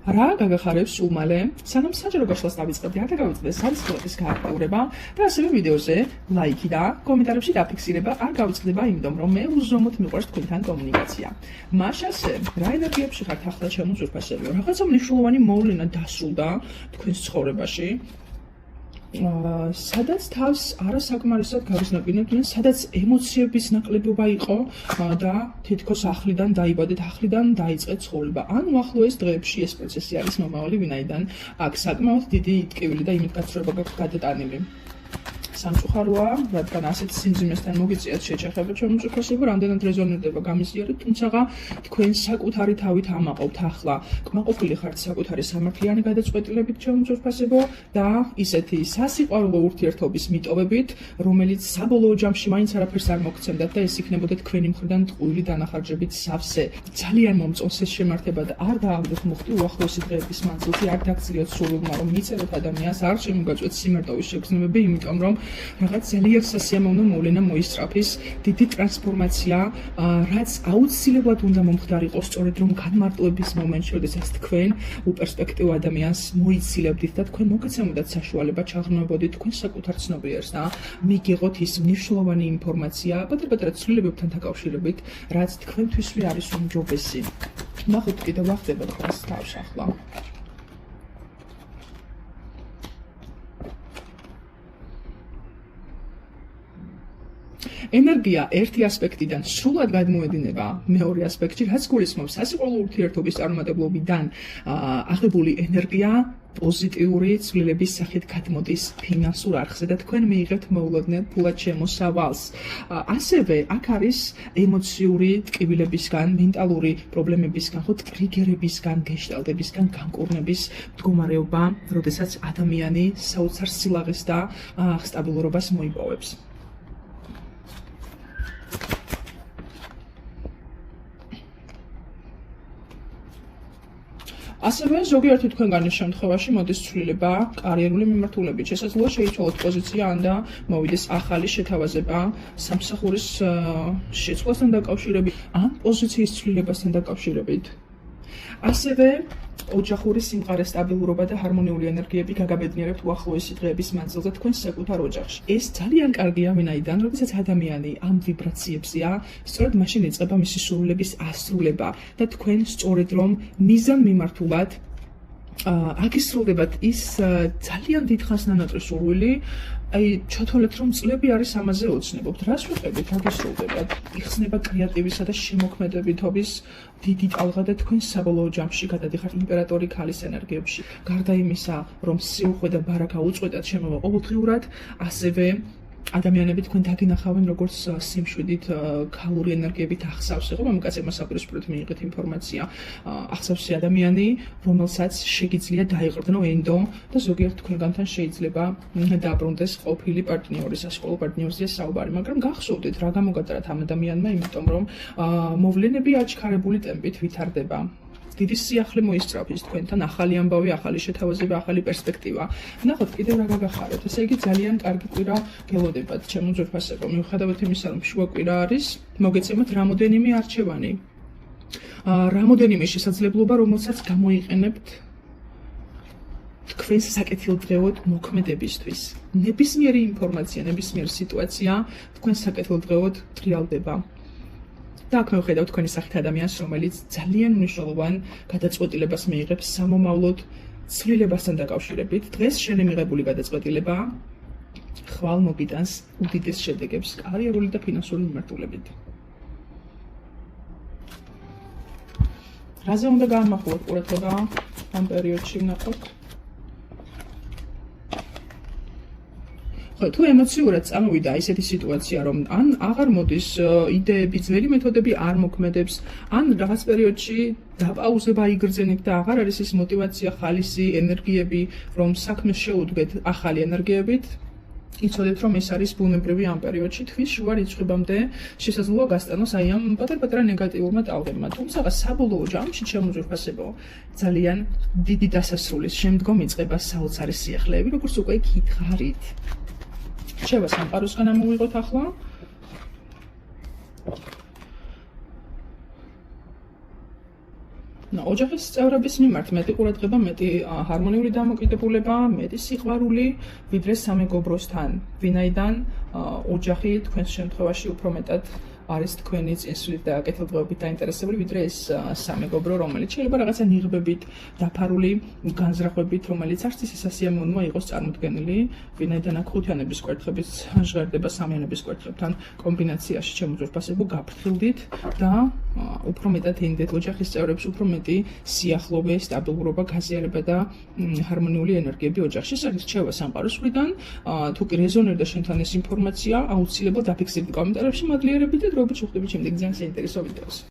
რა გაგახარებს უმალე, სანამ საჯარო გაშლას დავიწყებდი, არ დაგავიწყდეს სარისხლების გააქტიურება და ასევე ვიდეოზე ლაიქი და კომენტარებში დაფიქსირება არ გავიწყდება, იმიტომ რომ მე უზომოდ მიყვარს თქვენთან კომუნიკაცია. მაშასე, რა ენერგიებში ხართ ახლა ჩემო ძვირფასებიო? რაღაცა მნიშვნელოვანი მოვლენა დასრულდა თქვენს ცხოვრებაში. სადაც თავს არასაკმარისად გავიზნებინებდნენ, სადაც ემოციების ნაკლებობა იყო და თითქოს ახლიდან დაიბადეთ, ახლიდან დაიწყეთ ცხოვრება. ან უახლოეს დღეებში ეს პროცესი არის მომავალი, ვინაიდან აქ საკმაოდ დიდი ტკივილი და იმედგაცრუება გაქვთ გადატანილი. სამწუხაროა, რადგან ასეთ სიმძიმესთან მოგიწიათ შეჯახება ჩემო ძვირფასებო, რამდენად რეზონირდება გამიზიარეთ, თუმცა თქვენ საკუთარი თავით ამაყობთ ახლა. კმაყოფილი ხართ საკუთარი სამართლიანი გადაწყვეტილებით ჩემო ძვირფასებო და ისეთი სასიყვარულო ურთიერთობის მიტოვებით, რომელიც საბოლოო ჯამში მაინც არაფერს არ მოგცემდათ და ეს იქნებოდა თქვენი მხრიდან ტყუილი დანახარჯებით სავსე. ძალიან მომწონს ეს შემართება და არ გააგდოთ მუხტი უახლოესი დღეების მანძილზე, არ დაგწიოთ სულულმა, რომ მიწეროთ ადამიანს, არ შემოგაწვეთ სიმარტოვის შეგრძნებები, იმიტომ რომ რაღაც ძალიან სასიამოვნო მოვლენა მოისწრაფის, დიდი ტრანსფორმაცია, რაც აუცილებლად უნდა მომხდარიყო, სწორედ რომ განმარტოების მომენტში, როდესაც თქვენ უპერსპექტივ ადამიანს მოიცილებდით და თქვენ მოგეცემოდათ საშუალება ჩაღრმავებოდით თქვენ საკუთარ ცნობიერს და მიგიღოთ ის მნიშვნელოვანი ინფორმაცია პატარ-პატარა ცვლილებებთან დაკავშირებით, რაც თქვენთვისვე არის უმჯობესი. ნახოთ კიდევ ვახდება თქვენს თავს ახლა. ენერგია ერთი ასპექტიდან სრულად გადმოედინება მეორე ასპექტში, რაც გულისხმობს სასიყვარულო ურთიერთობის წარუმატებლობიდან აღებული ენერგია პოზიტიური ცვლილების სახით გადმოდის ფინანსურ არხზე და თქვენ მიიღებთ მოულოდნელ ფულად შემოსავალს. ასევე აქ არის ემოციური ტკივილებისგან, მენტალური პრობლემებისგან, ხო ტრიგერებისგან, გეშტალტებისგან განკურნების მდგომარეობა, როდესაც ადამიანი საოცარ სილაღეს და სტაბილურობას მოიპოვებს. ასევე ზოგიერთი თქვენგანის შემთხვევაში მოდის ცვლილება კარიერული მიმართულებით. შესაძლოა შეიცვალოთ პოზიცია ან და მოვიდეს ახალი შეთავაზება სამსახურის შეცვლასთან დაკავშირებით ან პოზიციის ცვლილებასთან დაკავშირებით. ასევე ოჯახური სიმყარის სტაბილურობა და ჰარმონიული ენერგიები გაგაბედნიერებთ უახლოესი დღეების მანძილზე თქვენს საკუთარ ოჯახში. ეს ძალიან კარგია, ვინაიდან როდესაც ადამიანი ამ ვიბრაციებზეა, სწორედ მაშინ იწყება მისი სურვილების ასრულება და თქვენ სწორედ რომ მიზანმიმართულად აგისრულებათ ის ძალიან დიდხანს ნანატრი სურვილი, აი ჩათვალეთ რომ წლები არის ამაზე ოცნებობთ. რას ვიყევით, აგისრულებათ? იხსნება კრეატივისა და შემოქმედებითობის დიდი ტალღა და თქვენ საბოლოო ჯამში გადადიხართ იმპერატორი ქალის ენერგიებში. გარდა იმისა, რომ სიუხვე და ბარაკა უწყვეტად შემოვა ყოველდღიურად, ასევე ადამიანები თქვენ დაგინახავენ როგორც სიმშვიდით ქალური ენერგიებით ახსავს. ხო, მამაკაცებმა საპირისპიროდ მიიღეთ ინფორმაცია. ახსავსი ადამიანი, რომელსაც შეგიძლია დაიყრდნო ენდო და ზოგიერთ თქვენგანთან შეიძლება დაბრუნდეს ყოფილი პარტნიორი, სასკოლო პარტნიორზე საუბარი, მაგრამ გახსოვდეთ რა გამოგატარათ ამ ადამიანმა, იმიტომ რომ მოვლენები აჩქარებული ტემპით ვითარდება. დიდი სიახლე მოისწრაფის თქვენთან, ახალი ამბავი, ახალი შეთავაზება, ახალი პერსპექტივა. ნახოთ კიდევ რა გაგახაროთ. ესე იგი ძალიან კარგი კვირა გელოდებათ, ჩემო ძვირფასებო. მიუხედავად იმისა, რომ შუა კვირა არის, მოგეცემოთ რამოდენიმე არჩევანი. რამოდენიმე შესაძლებლობა, რომელსაც გამოიყენებთ თქვენს საკეთილდღეოდ მოქმედებისთვის. ნებისმიერი ინფორმაცია, ნებისმიერი სიტუაცია თქვენს საკეთილდღეოდ ტრიალდება. და აქ მივხედავთ თქვენი სახით ადამიანს, რომელიც ძალიან მნიშვნელოვან გადაწყვეტილებას მიიღებს სამომავლოდ ცვლილებასთან დაკავშირებით. დღეს შენი მიღებული გადაწყვეტილება ხვალ მოგიტანს უდიდეს შედეგებს კარიერული და ფინანსური მიმართულებით. რაზე უნდა გაამახვილოთ ყურადღება ამ პერიოდში, ნახოთ. თუ ემოციურად წამოვიდა ისეთი სიტუაცია, რომ ან აღარ მოდის იდეები, ძველი მეთოდები არ მოქმედებს, ან რაღაც პერიოდში დაპაუზება იგრძენით და აღარ არის ის мотиваცია, ხალისი, ენერგიები, რომ საქმეს შეუდგეთ ახალი ენერგიებით, იცოდეთ, რომ ეს არის ბუნებრივი ამ პერიოდში თვის შუა რიცხვებამდე შესაძლოა გასტანოს აი ამ პატარ-პატარა ნეგატიურმა ტალღებმა. თუმცა საბოლოო ჯამში ჩემო ძვირფასებო, ძალიან დიდი დასასრულის შემდგომ იწყება საოცარი სიახლეები, როგორც უკვე გითხარით. რჩევა სამყაროსგან ამოვიღოთ ახლა. ოჯახის წევრების მიმართ მეტი ყურადღება, მეტი ჰარმონიული დამოკიდებულება, მეტი სიყვარული, ვიდრე სამეგობროსთან, ვინაიდან ოჯახი თქვენს შემთხვევაში უფრო მეტად არის თქვენი წინსვლით და კეთილდღეობით დაინტერესებული, ვიდრე ეს სამეგობრო, რომელიც შეიძლება რაღაცა ნიღბებით დაფარული განზრახვებით, რომელიც არც ისე სასიამოვნოა იყოს წარმოდგენილი, ვინაიდან აქ ხუთიანების კვერთხების ჟღერდება სამიანების კვერთხებთან კომბინაციაში შემოძვირფასებო გაფრთხილდით და უფრო მეტად ენდეთ ოჯახის წევრებს, უფრო მეტი სიახლოვე, სტაბილურობა, გაზიარება და ჰარმონიული ენერგიები ოჯახში. ეს არის რჩევა სამყაროს მხრიდან. თუ კი რეზონერდა შენთან ეს ინფორმაცია, აუცილებლად დაფიქსირდით კომენტარებში, მადლიერებით და დროებით შევხვდებით შემდეგ ძალიან საინტერესო ვიდეოს.